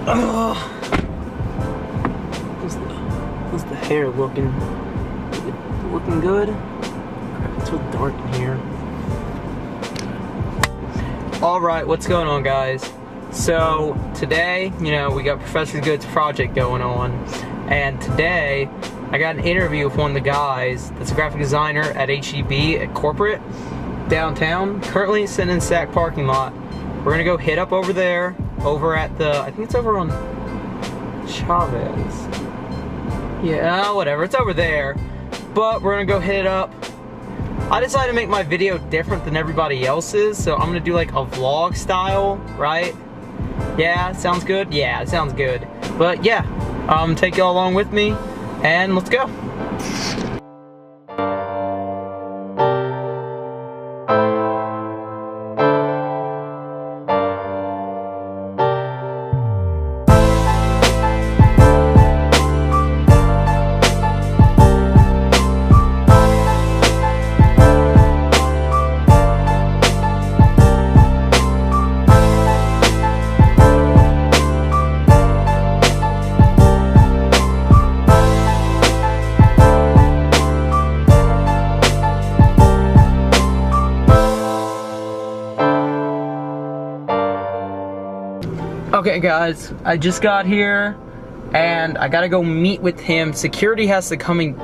How's the hair looking? Looking good? It's so dark in here. Alright, what's going on, guys? So, today, we got Professor Good's project going on. And today, I got an interview with one of the guys that's a graphic designer at HEB at corporate downtown. Currently sitting in SAC parking lot. We're gonna go hit up over there, over at the, I think it's over on Chavez. Yeah, whatever, it's over there. But we're gonna go hit it up. I decided to make my video different than everybody else's, so I'm gonna do like a vlog style, right? Yeah, sounds good? Yeah, it sounds good. But yeah, take y'all along with me, and let's go. Okay guys, I just got here and I gotta go meet with him. Security has to come and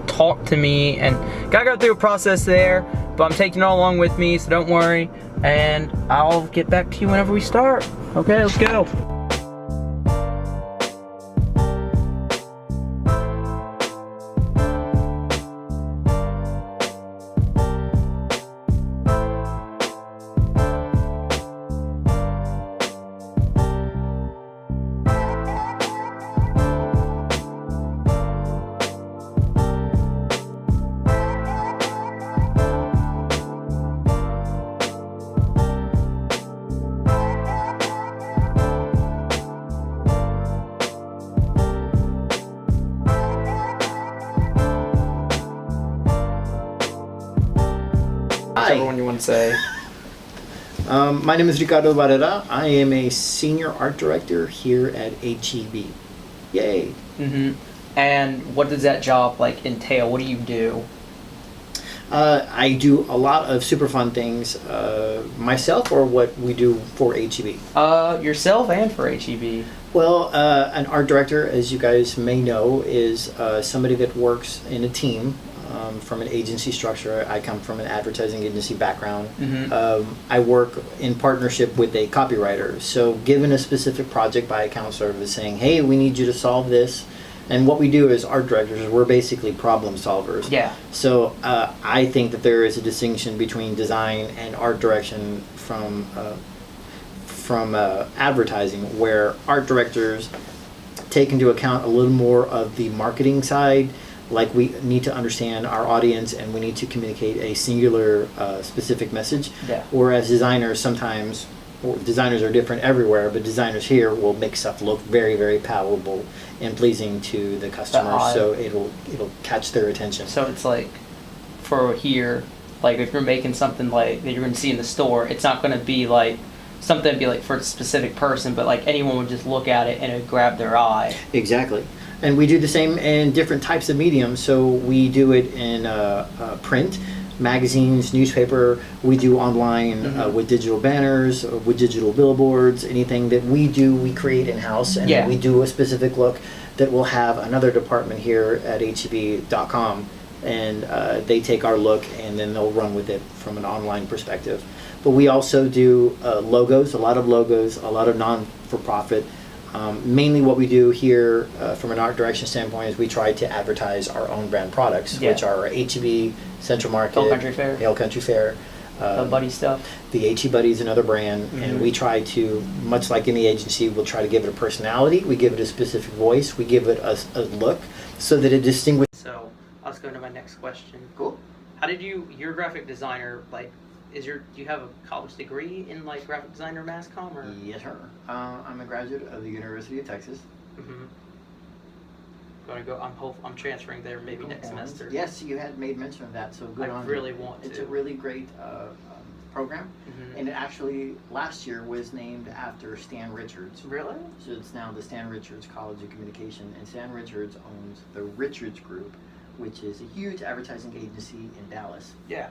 talk to me and gotta go through a process there, but I'm taking it all along with me, so don't worry, and I'll get back to you whenever we start. Okay, let's go. Whichever one you want to say. My name is Ricardo Barrera. I am a senior art director here at HEB. Yay! And what does that job like entail? What do you do? I do a lot of super fun things myself, or what we do for HEB. Yourself and for HEB. Well, an art director, as you guys may know, is somebody that works in a team. From an agency structure. I come from an advertising agency background. I work in partnership with a copywriter. So given a specific project by a account service saying, hey, we need you to solve this. And what we do as art directors, we're basically problem solvers. Yeah. So I think that there is a distinction between design and art direction from advertising, where art directors take into account a little more of the marketing side. Like, we need to understand our audience and we need to communicate a singular specific message. Yeah. Whereas designers sometimes, designers are different everywhere, but designers here will make stuff look very, very palatable and pleasing to the customer, so it'll catch their attention. So it's like, for here, like if you're making something like that you're going to see in the store, it's not going to be like something to be like for a specific person, but like anyone would just look at it and it would grab their eye. Exactly. And we do the same in different types of mediums. So we do it in print, magazines, newspaper. We do online with digital banners, with digital billboards. Anything that we do, we create in-house. And we do a specific look that will have another department here at HEB.com. And they take our look and then they'll run with it from an online perspective. But we also do logos, a lot of non-for-profit. Mainly what we do here from an art direction standpoint is we try to advertise our own brand products, which are HEB, Central Market, Hill Country Fair, the Buddy stuff. The HE Buddy is another brand, and we try to, much like any agency, we'll try to give it a personality, we give it a specific voice, we give it a look, so that it distinguishes. So, I was going to my next question. Cool. How did you're a graphic designer, like, do you have a college degree in like graphic design or mass comm? Or? Yes, sir. I'm a graduate of the University of Texas. Going to go. I'm transferring there maybe next semester. Yes, you had made mention of that, so good on you. I really want to. It's a really great program, Mhm. and it actually last year was named after Stan Richards. Really? So it's now the Stan Richards College of Communication, and Stan Richards owns the Richards Group, which is a huge advertising agency in Dallas. Yeah.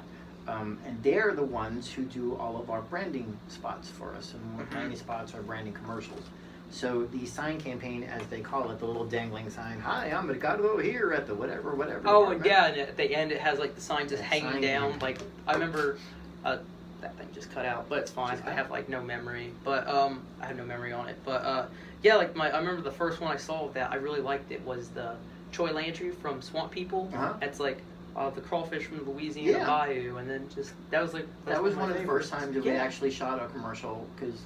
And they're the ones who do all of our branding spots for us, and what Mhm. branding spots are branding commercials. So the sign campaign, as they call it, the little dangling sign, "Hi, I'm gonna go here at the whatever." Oh, department." and yeah, and at the end it has like the sign just That hanging sign, down. yeah. Like I remember, that thing just cut out, but it's fine. Just I cut have like no memory, but I have no memory on it. But yeah, like I remember the first one I saw of that. I really liked it was the Troy Landry from Swamp People. Uh-huh. It's like the crawfish from the Louisiana Yeah. Bayou, and then just that was One of the first times that we Yeah. actually shot a commercial, because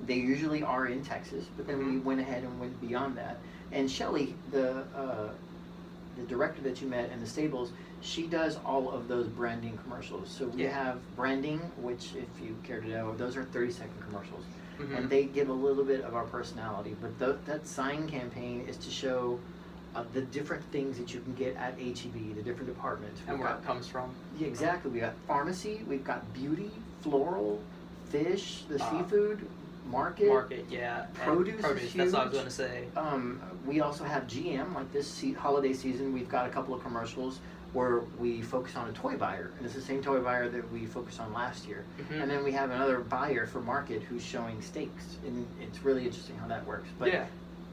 they usually are in Texas, but then we went ahead and went beyond that. And Shelly, the director that you met in the stables, she does all of those branding commercials. So we Yeah. have branding, which, if you care to know, those are 30-second commercials. Mhm. And they give a little bit of our personality. But that sign campaign is to show the different things that you can get at HEB, the different departments. and We've where got- it comes from. Yeah, exactly. We got pharmacy, we've got beauty, floral, fish, the Uh, seafood, market. Market, yeah. and Produce is Produce. That's what I was huge. going to say. We also have GM, like this holiday season, we've got a couple of commercials where we focus on a toy buyer, and it's the same toy buyer that we focused on last year. Mhm. And then we have another buyer for market who's showing steaks, and it's really interesting how that works. But Yeah.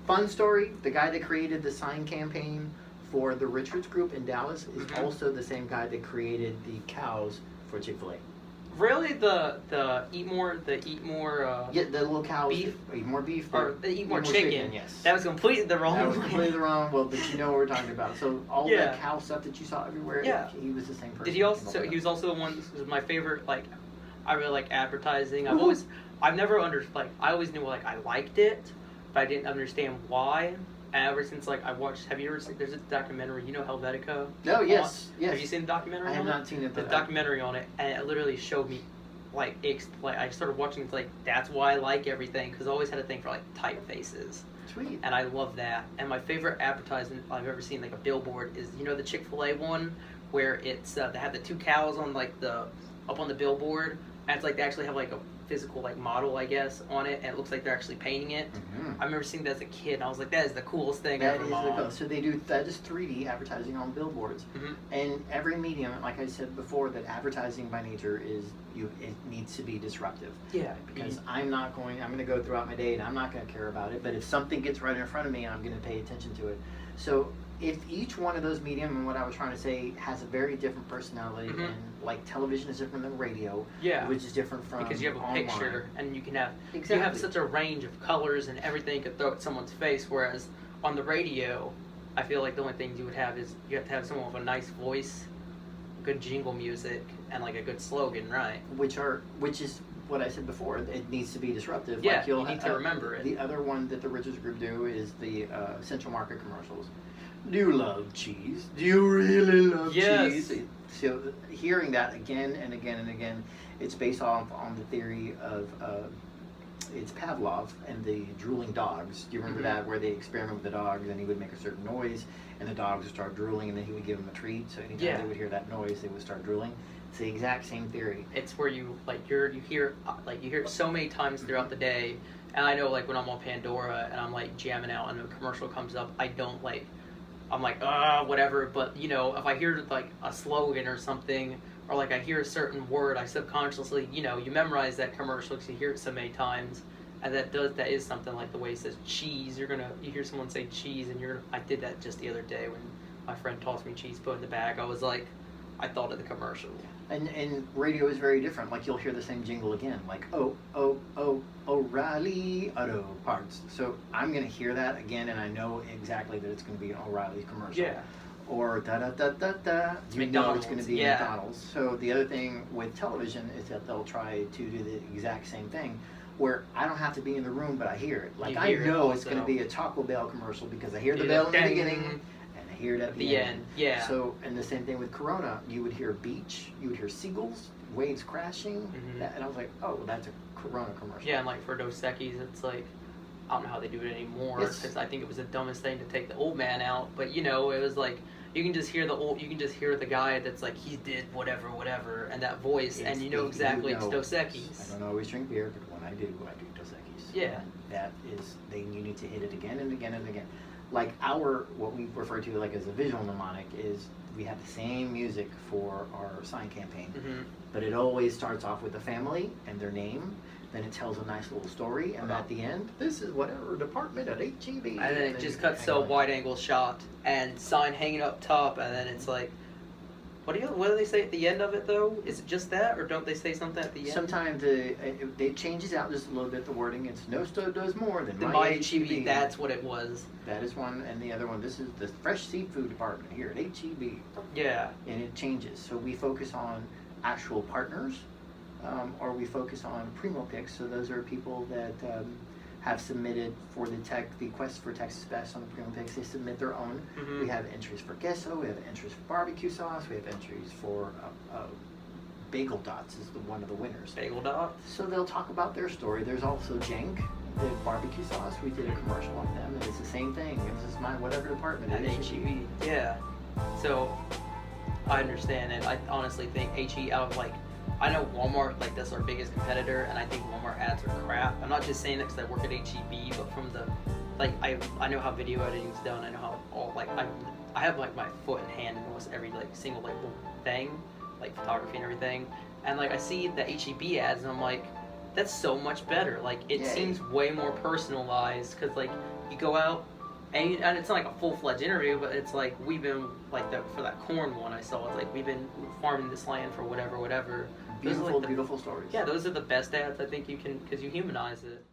fun story, the guy that created the sign campaign for the Richards Group in Dallas is Mhm. also the same guy that created the cows for Chick-fil-A. Really, the eat more. Yeah, the little cows Beef? eat more beef. Or they eat more chicken. yes. That was completely the wrong That was one. completely wrong. Well, but you know what we're talking about. So all Yeah. that cow stuff that you saw everywhere, Yeah. he was the same person. Did he that also? came up So with he it. was also the one. This was my favorite. Like, I really like advertising. Ooh. I've never I always knew like I liked it, but I didn't understand why. And ever since like I watched, have you ever seen? There's a documentary. You know Helvetica? Oh, yes, yes. Have you seen the documentary? I have on not it? seen it, The but documentary on it, and it literally showed me, like, I started watching. It's like that's why I like everything, because I always had a thing for like typefaces. Sweet. And I love that. And my favorite advertisement I've ever seen, like a billboard, is the Chick-fil-A one where it's they have the two cows on like up on the billboard, and it's like they actually have like a physical like model, I guess, on it, and it looks like they're actually painting it. Mhm. I remember seeing that as a kid, and I was like, that is the coolest thing That ever, is Mom. so that is 3D advertising on billboards, Mhm. and every medium, like I said before, that advertising by nature is it needs to be disruptive. Yeah, Because I'm going to go throughout my day and I'm not going to care about it, but if something gets right in front of me, I'm going to pay attention to it. So if each one of those medium, and what I was trying to say, has a very different personality, Mhm. and like television is different than radio, Yeah. which is different from because you have a online. picture, and you can have Exactly. you have such a range of colors and everything you could throw at someone's face. Whereas on the radio, I feel like the only things you would have is you have to have someone with a nice voice, good jingle music, and like a good slogan, right? which is what I said before. It needs to be disruptive. Yeah, like you'll you need to remember it. The other one that the Richards Group do is the Central Market commercials. Do you love cheese? Do you really love Yes. cheese? So hearing that again and again and again, it's based off on the theory of it's Pavlov and the drooling dogs. Do you remember Mhm. that, where they experiment with the dogs and he would make a certain noise and the dogs would start drooling, and then he would give them a treat. So anytime Yeah. they would hear that noise, they would start drooling. It's the exact same theory. It's where you hear it so many times throughout the day, and I know like when I'm on Pandora and I'm like jamming out and a commercial comes up, I'm like whatever. But if I hear like a slogan or something, or like I hear a certain word, I subconsciously you memorize that commercial because you hear it so many times, and that is something like the way it says cheese. You hear someone say cheese, and I did that just the other day when my friend tossed me cheese put in the bag. I was like, I thought of the commercial. And radio is very different. Like you'll hear the same jingle again, like O'Reilly Auto Parts. So I'm gonna hear that again, and I know exactly that it's gonna be an O'Reilly commercial. Yeah. Or da da da da da. You know it's gonna be Yeah. McDonald's. So the other thing with television is that they'll try to do the exact same thing, where I don't have to be in the room, but I hear it. Like You I hear it know it's also. gonna be a Taco Bell commercial because I hear the Yeah, bell in the ding. beginning. And I hear it at the end. Yeah. So, and the same thing with Corona. You would hear beach, you would hear seagulls, waves crashing, Mhm. and I was like, oh, that's a Corona commercial. Yeah, and like for Dos Equis, it's like I don't know how they do it anymore Yes. because I think it was the dumbest thing to take the old man out. But it was like you can just hear the guy that's like, he did whatever, and that voice, and you know exactly it's Dos Equis. I don't always drink beer, but when I do Dos Equis. Yeah. That is, you need to hit it again and again and again. Like what we refer to like as a visual mnemonic is we have the same music for our sign campaign, but it always starts off with the family and their name. Then it tells a nice little story, and at the end, this is whatever department at HEB. And then it just cuts to a wide-angle shot and sign hanging up top, and then it's like, what do they say at the end of it though? Is it just that, or don't they say something at the end? Sometimes it changes out just a little bit. The wording, it's no stove does more than my HEB. That's what it was. That is one, and the other one. This is the fresh seafood department here at HEB. Yeah. And it changes. So we focus on actual partners. Or we focus on primo picks, so those are people that have submitted for the Quest for Texas Best on the primo picks. They submit their own. We have entries for queso, we have entries for barbecue sauce, we have entries for bagel dots is one of the winners. Bagel dots. So they'll talk about their story. There's also Jenk, the barbecue sauce. We did a commercial on them, and it's the same thing. This is my whatever department at HEB. Yeah. So I understand, and I honestly think HEB out of like. I know Walmart, like, that's our biggest competitor, and I think Walmart ads are crap. I'm not just saying that because I work at HEB, but from the, like, I know how video editing's done. I know how all, like, I have, like, my foot and hand in almost every, like, single, like, thing, like, photography and everything. And, like, I see the HEB ads, and I'm like, that's so much better. Like, it seems way more personalized, because, like, you go out, and it's not like a full-fledged interview, but it's like, we've been, like, for that corn one I saw, it's like, we've been farming this land for whatever. Beautiful, beautiful stories. Yeah, those are the best ads I think you can, because you humanize it.